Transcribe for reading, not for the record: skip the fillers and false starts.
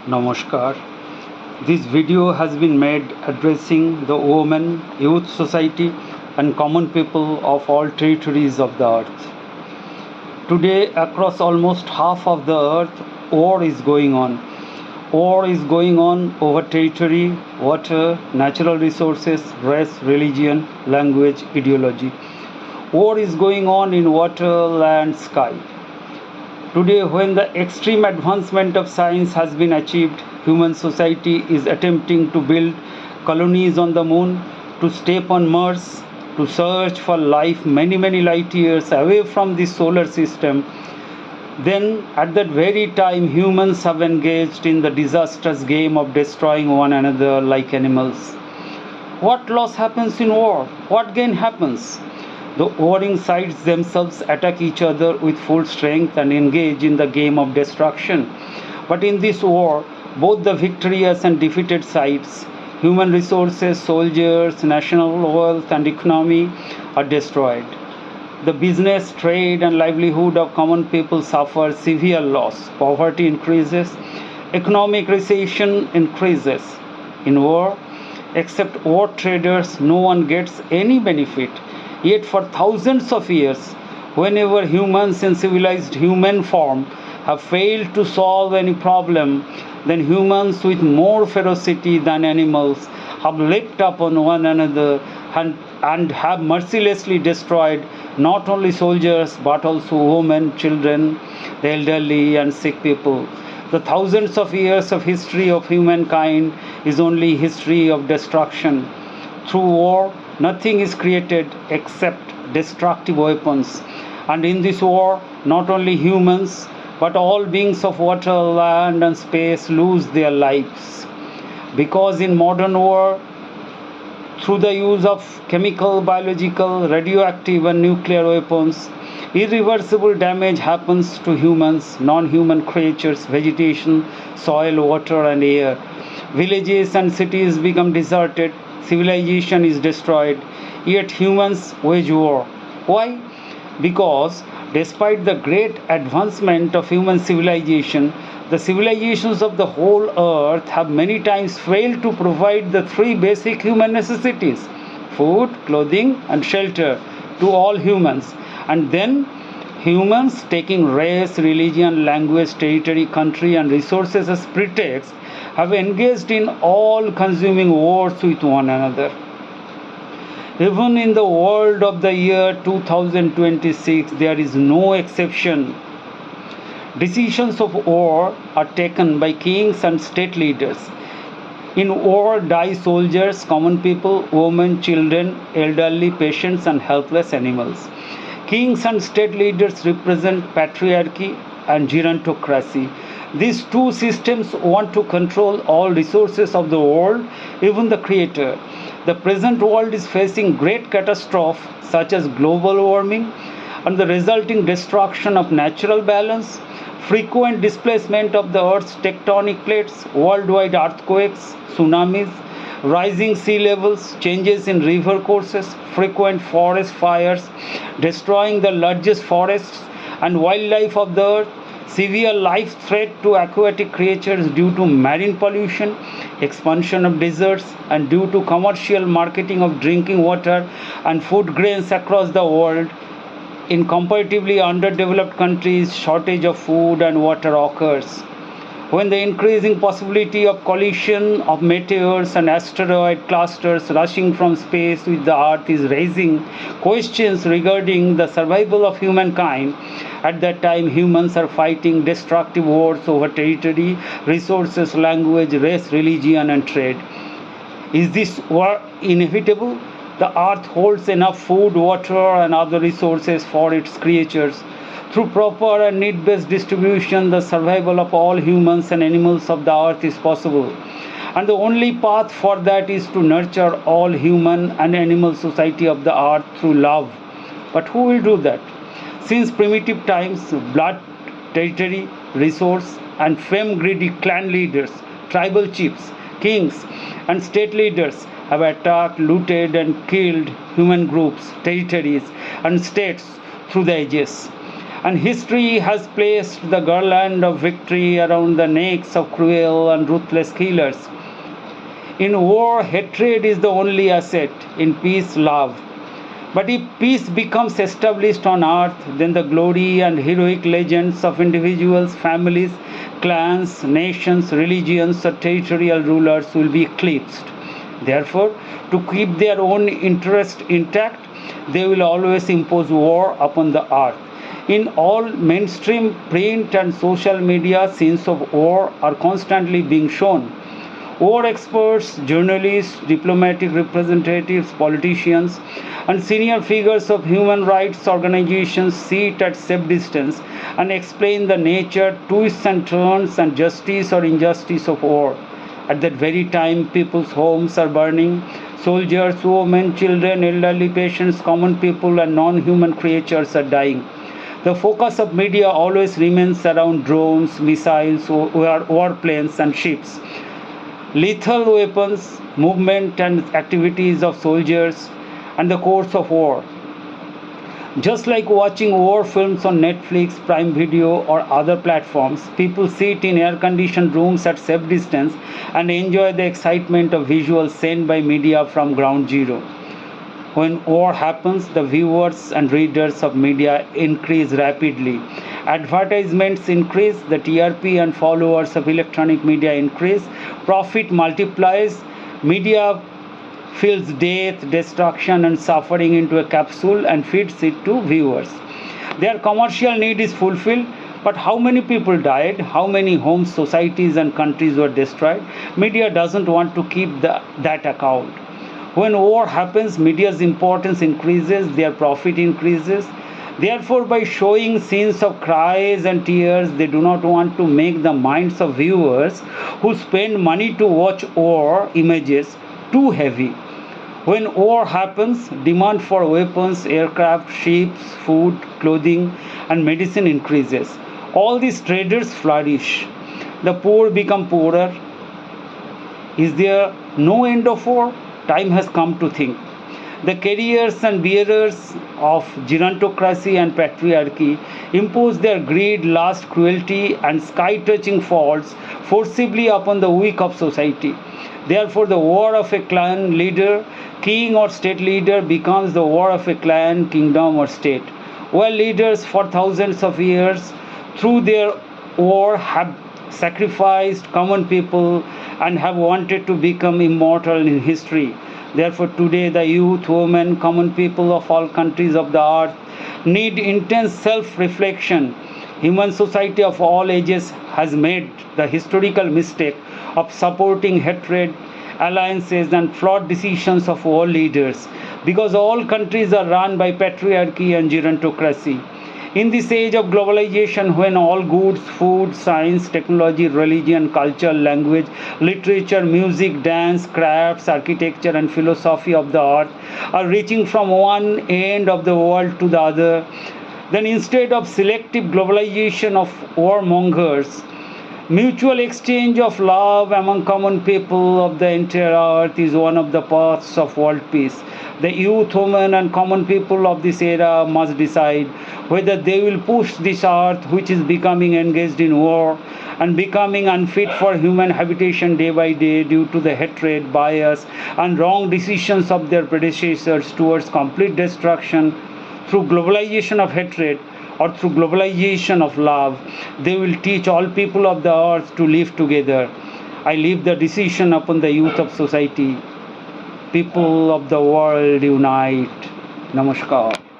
Namaskar. This video has been made addressing the women, youth society, and common people of all territories of the earth. Today, across almost half of the earth, war is going on. War is going on over territory, water, natural resources, race, religion, language, ideology. War is going on in water, land, sky. Today, when the extreme advancement of science has been achieved, human society is attempting to build colonies on the moon, to step on Mars, to search for life many light years away from the solar system. Then, at that very time, humans have engaged in the disastrous game of destroying one another like animals. What loss happens in war? What gain happens? The warring sides themselves attack each other with full strength and engage in the game of destruction. But in this war, both the victorious and defeated sides, human resources, soldiers, national wealth, and economy are destroyed. The business, trade, and livelihood of common people suffer severe loss. Poverty increases, economic recession increases. In war, except war traders, no one gets any benefit. Yet for thousands of years, whenever humans in civilized human form have failed to solve any problem, then humans with more ferocity than animals have leapt upon one another and have mercilessly destroyed not only soldiers but also women, children, the elderly, and sick people. The thousands of years of history of humankind is only history of destruction. Through war, nothing is created except destructive weapons. And in this war, not only humans, but all beings of water, land, and space lose their lives. Because in modern war, through the use of chemical, biological, radioactive, and nuclear weapons, irreversible damage happens to humans, non-human creatures, vegetation, soil, water, and air. Villages and cities become deserted, civilization is destroyed, yet humans wage war. Why? Because despite the great advancement of human civilization, the civilizations of the whole earth have many times failed to provide the three basic human necessities: food, clothing, and shelter to all humans. And then humans, taking race, religion, language, territory, country, and resources as pretext, have engaged in all-consuming wars with one another. Even in the world of the year 2026, there is no exception. Decisions of war are taken by kings and state leaders. In war die soldiers, common people, women, children, elderly, patients, and helpless animals. Kings and state leaders represent patriarchy and gerontocracy. These two systems want to control all resources of the world, even the creator. The present world is facing great catastrophes such as global warming and the resulting destruction of natural balance, frequent displacement of the Earth's tectonic plates, worldwide earthquakes, tsunamis, rising sea levels, changes in river courses, frequent forest fires, destroying the largest forests and wildlife of the earth, severe life threat to aquatic creatures due to marine pollution, expansion of deserts, and due to commercial marketing of drinking water and food grains across the world. In comparatively underdeveloped countries, shortage of food and water occurs. When the increasing possibility of collision of meteors and asteroid clusters rushing from space with the Earth is raising questions regarding the survival of humankind, at that time humans are fighting destructive wars over territory, resources, language, race, religion, and trade. Is this war inevitable? The earth holds enough food, water, and other resources for its creatures. Through proper and need-based distribution, the survival of all humans and animals of the earth is possible. And the only path for that is to nurture all human and animal society of the earth through love. But who will do that? Since primitive times, blood, territory, resource, and fame-greedy clan leaders, tribal chiefs, kings, and state leaders have attacked, looted, and killed human groups, territories, and states through the ages. And history has placed the garland of victory around the necks of cruel and ruthless killers. In war, hatred is the only asset. In peace, love. But if peace becomes established on earth, then the glory and heroic legends of individuals, families, clans, nations, religions, or territorial rulers will be eclipsed. Therefore, to keep their own interest intact, they will always impose war upon the earth. In all mainstream print and social media, scenes of war are constantly being shown. War experts, journalists, diplomatic representatives, politicians, and senior figures of human rights organizations sit at safe distance and explain the nature, twists and turns, and justice or injustice of war. At that very time, people's homes are burning. Soldiers, women, children, elderly patients, common people, and non-human creatures are dying. The focus of media always remains around drones, missiles, warplanes, and ships. Lethal weapons, movement and activities of soldiers, and the course of war. Just like watching war films on Netflix, Prime Video, or other platforms, people sit in air-conditioned rooms at safe distance and enjoy the excitement of visuals sent by media from ground zero. When war happens, the viewers and readers of media increase rapidly. Advertisements increase, the TRP and followers of electronic media increase, profit multiplies, media fills death, destruction, and suffering into a capsule and feeds it to viewers. Their commercial need is fulfilled, but how many people died, how many homes, societies, and countries were destroyed? Media doesn't want to keep that account. When war happens, media's importance increases, their profit increases. Therefore, by showing scenes of cries and tears, they do not want to make the minds of viewers who spend money to watch war images too heavy. When war happens, demand for weapons, aircraft, ships, food, clothing, and medicine increases. All these traders flourish. The poor become poorer. Is there no end of war? Time has come to think. The carriers and bearers of gerontocracy and patriarchy impose their greed, lust, cruelty, and sky-touching faults forcibly upon the weak of society. Therefore, the war of a clan leader, king or state leader becomes the war of a clan, kingdom, or state. While leaders for thousands of years through their war have sacrificed common people and have wanted to become immortal in history. Therefore, today the youth, women, common people of all countries of the earth need intense self-reflection. Human society of all ages has made the historical mistake of supporting hatred, alliances, and flawed decisions of all leaders, because all countries are run by patriarchy and gerontocracy. In this age of globalization, when all goods, food, science, technology, religion, culture, language, literature, music, dance, crafts, architecture, and philosophy of the earth are reaching from one end of the world to the other, then instead of selective globalization of warmongers, mutual exchange of love among common people of the entire earth is one of the paths of world peace. The youth, women, and common people of this era must decide whether they will push this earth, which is becoming engaged in war and becoming unfit for human habitation day by day due to the hatred, bias, and wrong decisions of their predecessors, towards complete destruction through globalization of hatred, or through globalization of love. They will teach all people of the earth to live together. I leave the decision upon the youth of society. People of the world, unite. Namaskar.